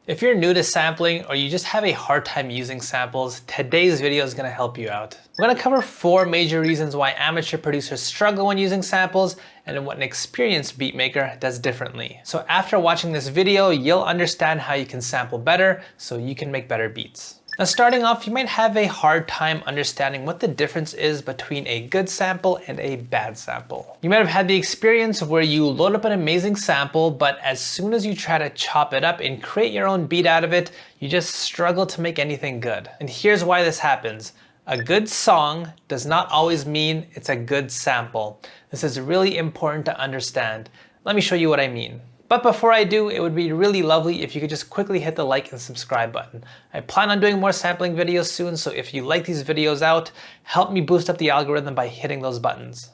If you're new to sampling or you just have a hard time using samples, today's video is going to help you out. We're going to cover 4 major reasons why amateur producers struggle when using samples and what an experienced beatmaker does differently. So after watching this video, you'll understand how you can sample better so you can make better beats. Now starting off, you might have a hard time understanding what the difference is between a good sample and a bad sample. You might have had the experience where you load up an amazing sample, but as soon as you try to chop it up and create your own beat out of it, you just struggle to make anything good. And here's why this happens. A good song does not always mean it's a good sample. This is really important to understand. Let me show you what I mean. But before I do, it would be really lovely if you could just quickly hit the like and subscribe button. I plan on doing more sampling videos soon, so if you like these videos out, help me boost up the algorithm by hitting those buttons.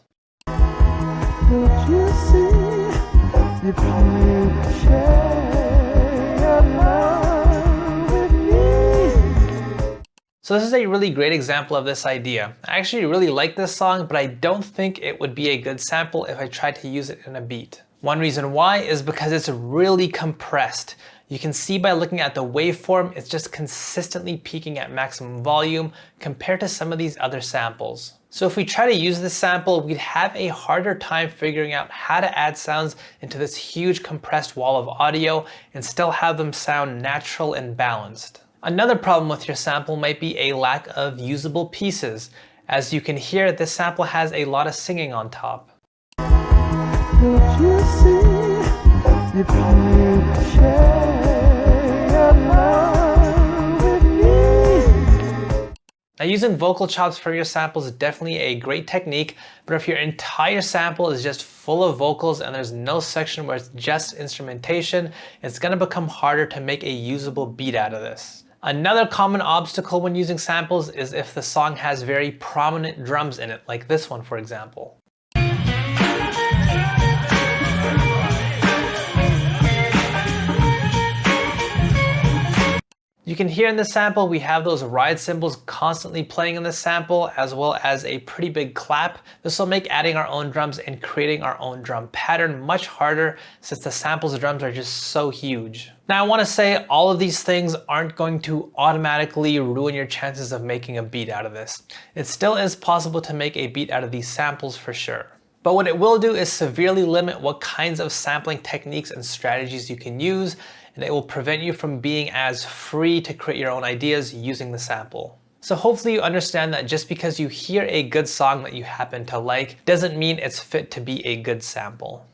So this is a really great example of this idea. I actually really like this song, but I don't think it would be a good sample if I tried to use it in a beat. One reason why is because it's really compressed. You can see by looking at the waveform, it's just consistently peaking at maximum volume compared to some of these other samples. So if we try to use this sample, we'd have a harder time figuring out how to add sounds into this huge compressed wall of audio and still have them sound natural and balanced. Another problem with your sample might be a lack of usable pieces. As you can hear, this sample has a lot of singing on top. Now using vocal chops for your samples is definitely a great technique, but if your entire sample is just full of vocals and there's no section where it's just instrumentation, it's going to become harder to make a usable beat out of this. Another common obstacle when using samples is if the song has very prominent drums in it, like this one for example. You can hear in the sample we have those ride cymbals constantly playing in the sample, as well as a pretty big clap. This will make adding our own drums and creating our own drum pattern much harder since the sample's drums are just so huge. Now I want to say all of these things aren't going to automatically ruin your chances of making a beat out of this. It still is possible to make a beat out of these samples for sure. But what it will do is severely limit what kinds of sampling techniques and strategies you can use, and it will prevent you from being as free to create your own ideas using the sample. So hopefully you understand that just because you hear a good song that you happen to like doesn't mean it's fit to be a good sample.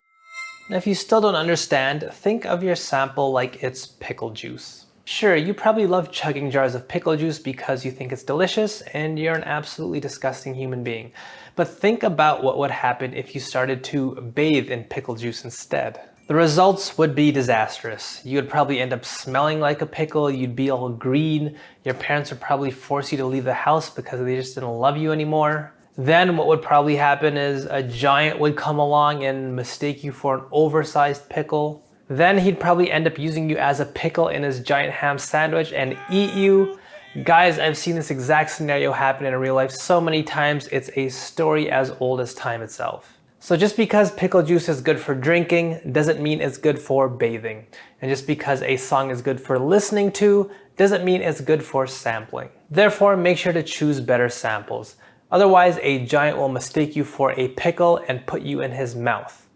Now if you still don't understand, think of your sample like it's pickle juice. Sure, you probably love chugging jars of pickle juice because you think it's delicious and you're an absolutely disgusting human being. But think about what would happen if you started to bathe in pickle juice instead. The results would be disastrous. You would probably end up smelling like a pickle, you'd be all green, your parents would probably force you to leave the house because they just didn't love you anymore. Then what would probably happen is a giant would come along and mistake you for an oversized pickle. Then he'd probably end up using you as a pickle in his giant ham sandwich and eat you. Guys, I've seen this exact scenario happen in real life so many times, it's a story as old as time itself. So just because pickle juice is good for drinking doesn't mean it's good for bathing. And just because a song is good for listening to doesn't mean it's good for sampling. Therefore, make sure to choose better samples. Otherwise, a giant will mistake you for a pickle and put you in his mouth,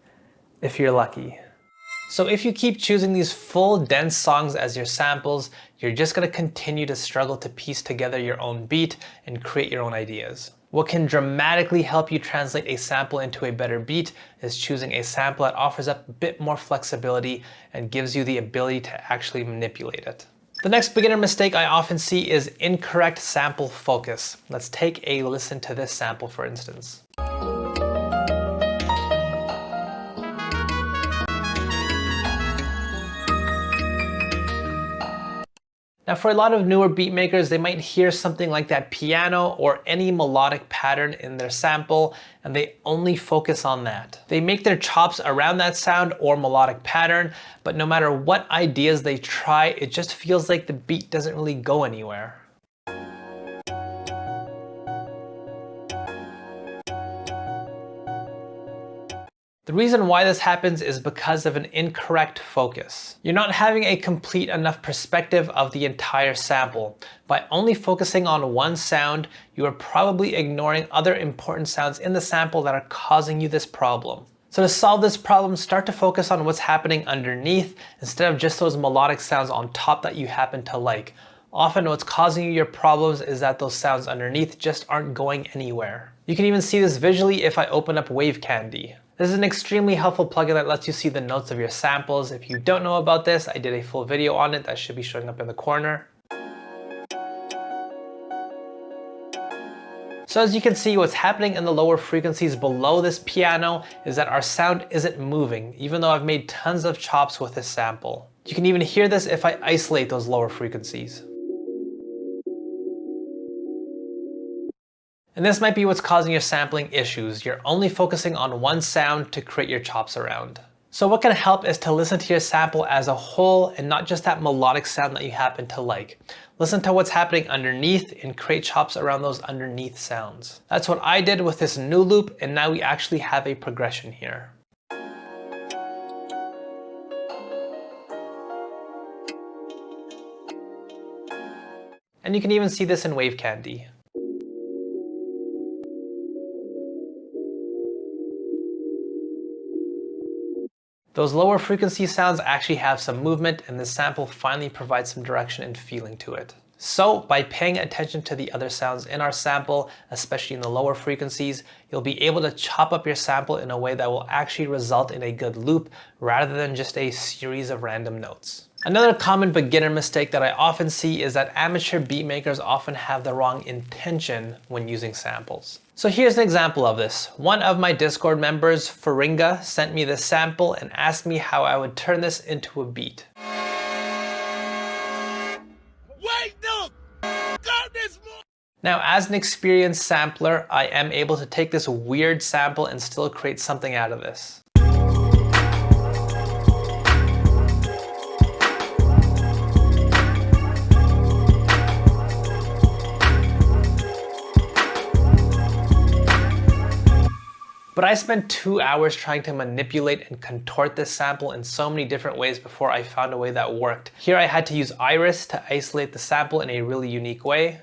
if you're lucky. So if you keep choosing these full, dense songs as your samples, you're just going to continue to struggle to piece together your own beat and create your own ideas. What can dramatically help you translate a sample into a better beat is choosing a sample that offers up a bit more flexibility and gives you the ability to actually manipulate it. The next beginner mistake I often see is incorrect sample focus. Let's take a listen to this sample for instance. Now for a lot of newer beat makers, they might hear something like that piano or any melodic pattern in their sample, and they only focus on that. They make their chops around that sound or melodic pattern, but no matter what ideas they try, it just feels like the beat doesn't really go anywhere. The reason why this happens is because of an incorrect focus. You're not having a complete enough perspective of the entire sample. By only focusing on one sound, you are probably ignoring other important sounds in the sample that are causing you this problem. So to solve this problem, start to focus on what's happening underneath instead of just those melodic sounds on top that you happen to like. Often what's causing you your problems is that those sounds underneath just aren't going anywhere. You can even see this visually if I open up Wave Candy. This is an extremely helpful plugin that lets you see the notes of your samples. If you don't know about this, I did a full video on it that should be showing up in the corner. So as you can see, what's happening in the lower frequencies below this piano is that our sound isn't moving, even though I've made tons of chops with this sample. You can even hear this if I isolate those lower frequencies. And this might be what's causing your sampling issues. You're only focusing on one sound to create your chops around. So what can help is to listen to your sample as a whole and not just that melodic sound that you happen to like. Listen to what's happening underneath and create chops around those underneath sounds. That's what I did with this new loop, and now we actually have a progression here. And you can even see this in Wave Candy. Those lower frequency sounds actually have some movement, and the sample finally provides some direction and feeling to it. So by paying attention to the other sounds in our sample, especially in the lower frequencies, you'll be able to chop up your sample in a way that will actually result in a good loop rather than just a series of random notes. Another common beginner mistake that I often see is that amateur beat makers often have the wrong intention when using samples. So here's an example of this. One of my Discord members, Faringa, sent me this sample and asked me how I would turn this into a beat. Now, as an experienced sampler, I am able to take this weird sample and still create something out of this. But I spent 2 hours trying to manipulate and contort this sample in so many different ways before I found a way that worked. Here I had to use Iris to isolate the sample in a really unique way.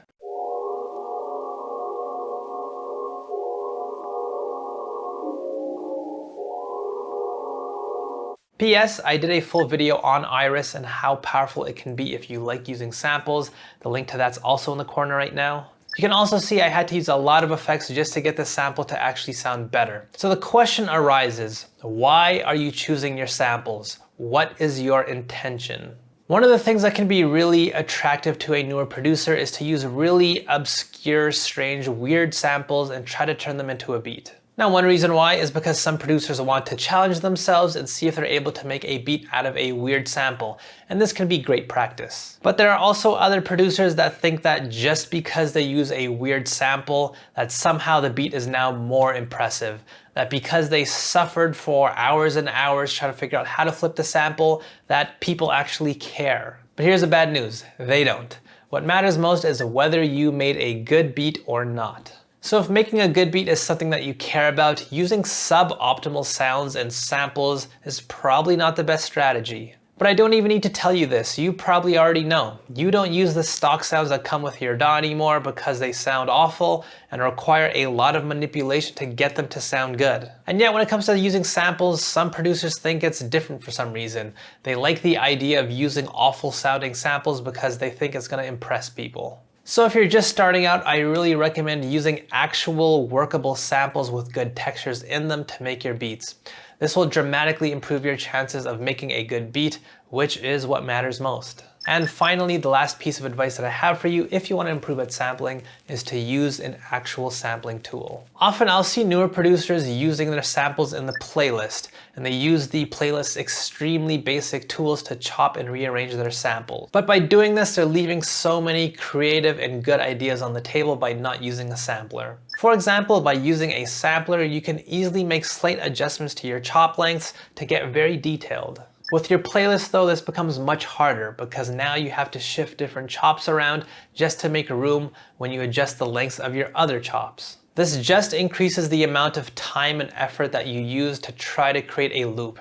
P.S. I did a full video on Iris and how powerful it can be if you like using samples. The link to that's also in the corner right now. You can also see I had to use a lot of effects just to get the sample to actually sound better. So the question arises, why are you choosing your samples? What is your intention? One of the things that can be really attractive to a newer producer is to use really obscure, strange, weird samples and try to turn them into a beat. Now, one reason why is because some producers want to challenge themselves and see if they're able to make a beat out of a weird sample, and this can be great practice. But there are also other producers that think that just because they use a weird sample, that somehow the beat is now more impressive. That because they suffered for hours and hours trying to figure out how to flip the sample, that people actually care. But here's the bad news, they don't. What matters most is whether you made a good beat or not. So if making a good beat is something that you care about, using suboptimal sounds and samples is probably not the best strategy. But I don't even need to tell you this, you probably already know. You don't use the stock sounds that come with your DAW anymore because they sound awful and require a lot of manipulation to get them to sound good. And yet when it comes to using samples, some producers think it's different for some reason. They like the idea of using awful sounding samples because they think it's going to impress people. So if you're just starting out, I really recommend using actual workable samples with good textures in them to make your beats. This will dramatically improve your chances of making a good beat, which is what matters most. And finally, the last piece of advice that I have for you if you want to improve at sampling is to use an actual sampling tool. Often I'll see newer producers using their samples in the playlist, and they use the playlist's extremely basic tools to chop and rearrange their samples. But by doing this, they're leaving so many creative and good ideas on the table by not using a sampler. For example, by using a sampler, you can easily make slight adjustments to your chop lengths to get very detailed. With your playlist though, this becomes much harder because now you have to shift different chops around just to make room when you adjust the lengths of your other chops. This just increases the amount of time and effort that you use to try to create a loop.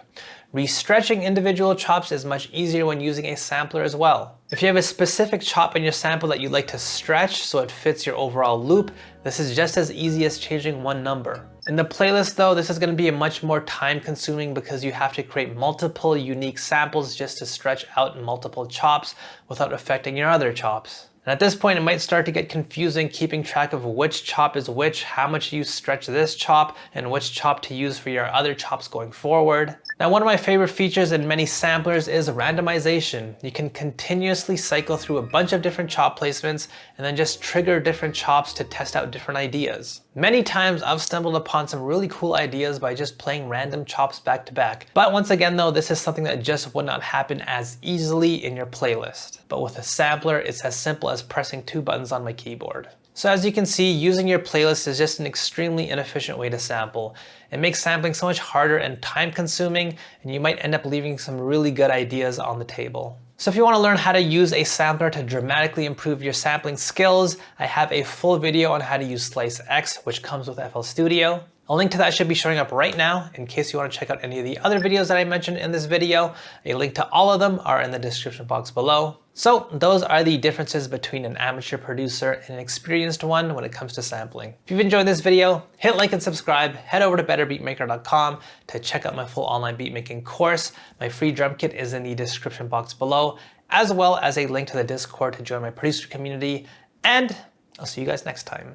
Restretching individual chops is much easier when using a sampler as well. If you have a specific chop in your sample that you'd like to stretch so it fits your overall loop, this is just as easy as changing one number. In the playlist though, this is going to be much more time consuming because you have to create multiple unique samples just to stretch out multiple chops without affecting your other chops. And at this point, it might start to get confusing keeping track of which chop is which, how much you stretch this chop, and which chop to use for your other chops going forward. Now, one of my favorite features in many samplers is randomization. You can continuously cycle through a bunch of different chop placements and then just trigger different chops to test out different ideas. Many times I've stumbled upon some really cool ideas by just playing random chops back to back. But once again though, this is something that just would not happen as easily in your playlist. But with a sampler, it's as simple as pressing 2 buttons on my keyboard. So as you can see, using your playlist is just an extremely inefficient way to sample. It makes sampling so much harder and time consuming, and you might end up leaving some really good ideas on the table. So if you want to learn how to use a sampler to dramatically improve your sampling skills, I have a full video on how to use Slice X, which comes with FL Studio. A link to that should be showing up right now in case you want to check out any of the other videos that I mentioned in this video. A link to all of them are in the description box below. So those are the differences between an amateur producer and an experienced one when it comes to sampling. If you've enjoyed this video, hit like and subscribe, head over to betterbeatmaker.com to check out my full online beatmaking course. My free drum kit is in the description box below, as well as a link to the Discord to join my producer community. And I'll see you guys next time.